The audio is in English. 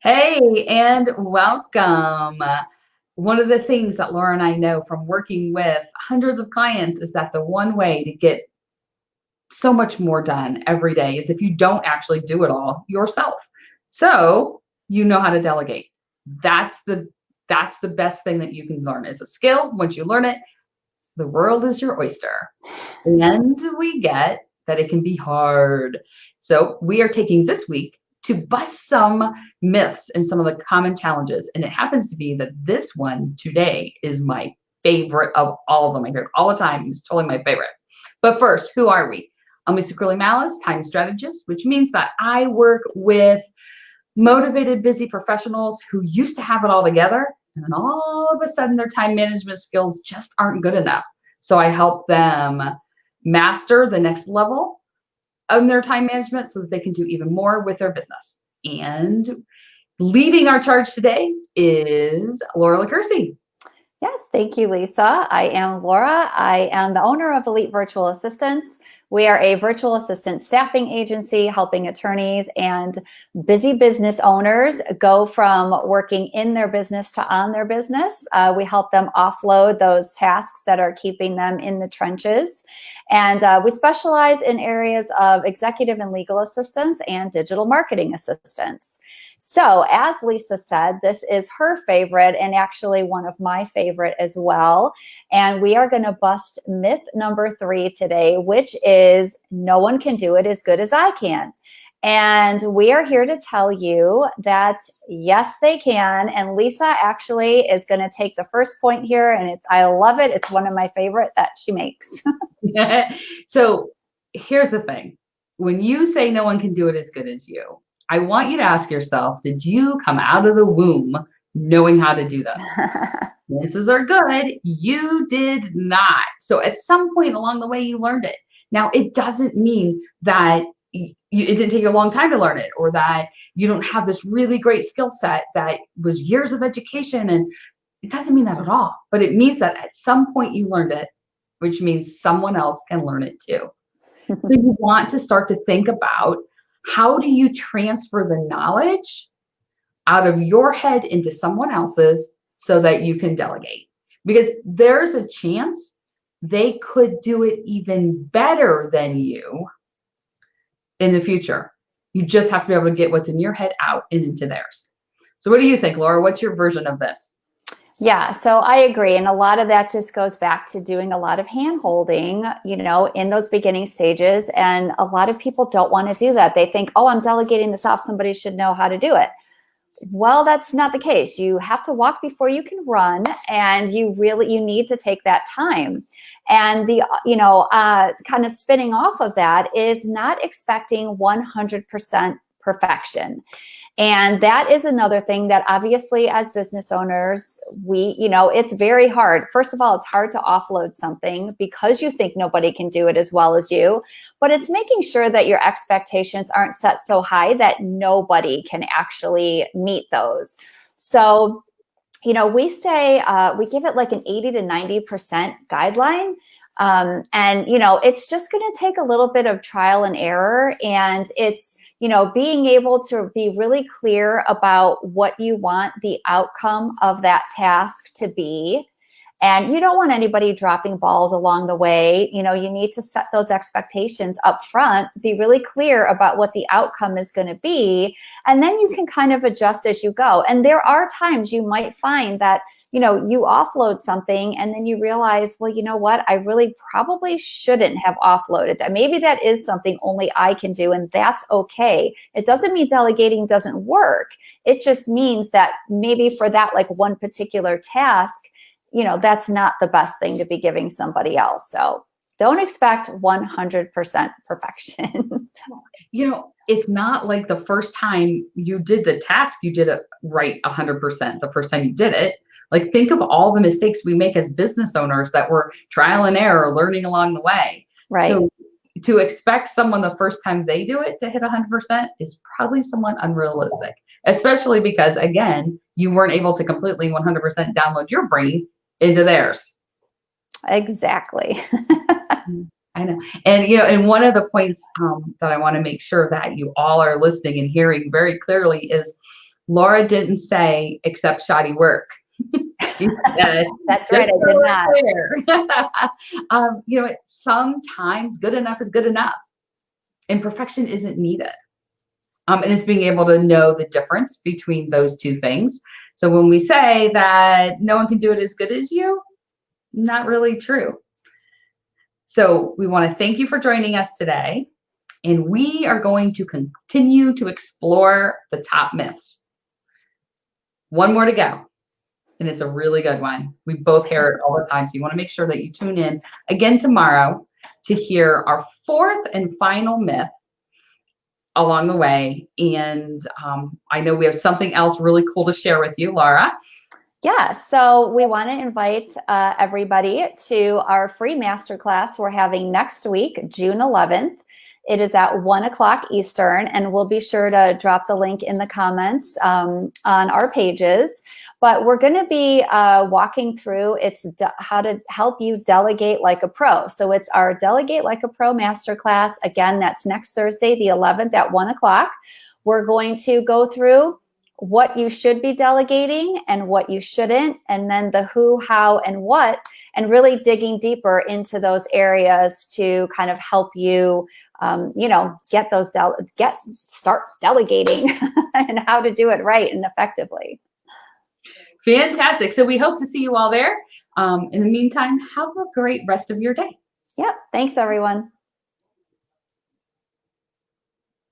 Hey, and welcome. One of the things that Laura and I know from working with hundreds of clients is that the one way to get so much more done every day is if you don't actually do it all yourself. So you know how to delegate. That's the that's the best thing that you can learn as a skill. Once you learn it, the world is your oyster. And we get that it can be hard. So we are taking this week to bust some myths and some of the common challenges. And it happens to be that this one today is my favorite of all of them. I hear it all the time. It's totally my favorite. But first, who are we? I'm Lisa Curley Mallis, time strategist, which means that I work with motivated, busy professionals who used to have it all together. And then all of a sudden, their time management skills just aren't good enough. So I help them master the next level of their time management so that they can do even more with their business. And leading our charge today is Laura LaCursey. Yes, thank you, Lisa. I am Laura. I am the owner of Elite Virtual Assistants. We are a virtual assistant staffing agency helping attorneys and busy business owners go from working in their business to on their business. We help them offload those tasks that are keeping them in the trenches. And we specialize in areas of executive and legal assistance and digital marketing assistance. So as Lisa said, this is her favorite and actually one of my favorite as well. And we are going to bust myth number 3 today, which is no one can do it as good as I can. And we are here to tell you that yes, they can. And Lisa actually is going to take the first point here. And I love it. It's one of my favorite that she makes. So here's the thing. When you say no one can do it as good as you, I want you to ask yourself, did you come out of the womb knowing how to do this? Chances are good you did not. So at some point along the way, you learned it. Now, it doesn't mean that it didn't take you a long time to learn it, or that you don't have this really great skill set that was years of education. And it doesn't mean that at all. But it means that at some point you learned it, which means someone else can learn it too. So you want to start to think about, how do you transfer the knowledge out of your head into someone else's so that you can delegate? Because there's a chance they could do it even better than you in the future. You just have to be able to get what's in your head out and into theirs. So what do you think, Laura? What's your version of this? Yeah, so I agree. And a lot of that just goes back to doing a lot of hand holding, in those beginning stages. And a lot of people don't want to do that. They think, oh, I'm delegating this off. Somebody should know how to do it. Well, that's not the case. You have to walk before you can run, and you need to take that time. And the, kind of spinning off of that is not expecting 100% perfection. And that is another thing that obviously as business owners, it's very hard. First of all, it's hard to offload something because you think nobody can do it as well as you, but it's making sure that your expectations aren't set so high that nobody can actually meet those. So, we say, we give it like an 80 to 90% guideline. And it's just going to take a little bit of trial and error. And it's, being able to be really clear about what you want the outcome of that task to be. And you don't want anybody dropping balls along the way. You need to set those expectations up front, be really clear about what the outcome is going to be. And then you can kind of adjust as you go. And there are times you might find that, you offload something and then you realize, well, you know what? I really probably shouldn't have offloaded that. Maybe that is something only I can do, and that's okay. It doesn't mean delegating doesn't work. It just means that maybe for that, like one particular task, that's not the best thing to be giving somebody else. So don't expect 100% perfection. It's not like the first time you did the task, you did it right 100% the first time you did it. Like, think of all the mistakes we make as business owners that were trial and error, learning along the way. Right. So to expect someone the first time they do it to hit 100% is probably somewhat unrealistic, especially because, again, you weren't able to completely 100% download your brain into theirs. Exactly. I know. And one of the points that I want to make sure that you all are listening and hearing very clearly is Laura didn't say except shoddy work. That's right. I did not. Sometimes good enough is good enough, and perfection isn't needed. And it's being able to know the difference between those two things. So when we say that no one can do it as good as you, not really true. So we want to thank you for joining us today. And we are going to continue to explore the top myths. One more to go. And it's a really good one. We both hear it all the time. So you want to make sure that you tune in again tomorrow to hear our fourth and final myth along the way. And I know we have something else really cool to share with you, Laura. Yeah, so we want to invite everybody to our free masterclass we're having next week, June 11th. It is at 1 o'clock Eastern, and we'll be sure to drop the link in the comments on our pages. But we're going to be walking through how to help you delegate like a pro. So it's our Delegate Like a Pro masterclass. Again, that's next Thursday, the 11th at 1 o'clock. We're going to go through what you should be delegating and what you shouldn't, and then the who, how, and what, and really digging deeper into those areas to kind of help you, start delegating and how to do it right and effectively. Fantastic. So we hope to see you all there. In the meantime, have a great rest of your day. Yep. Thanks, everyone.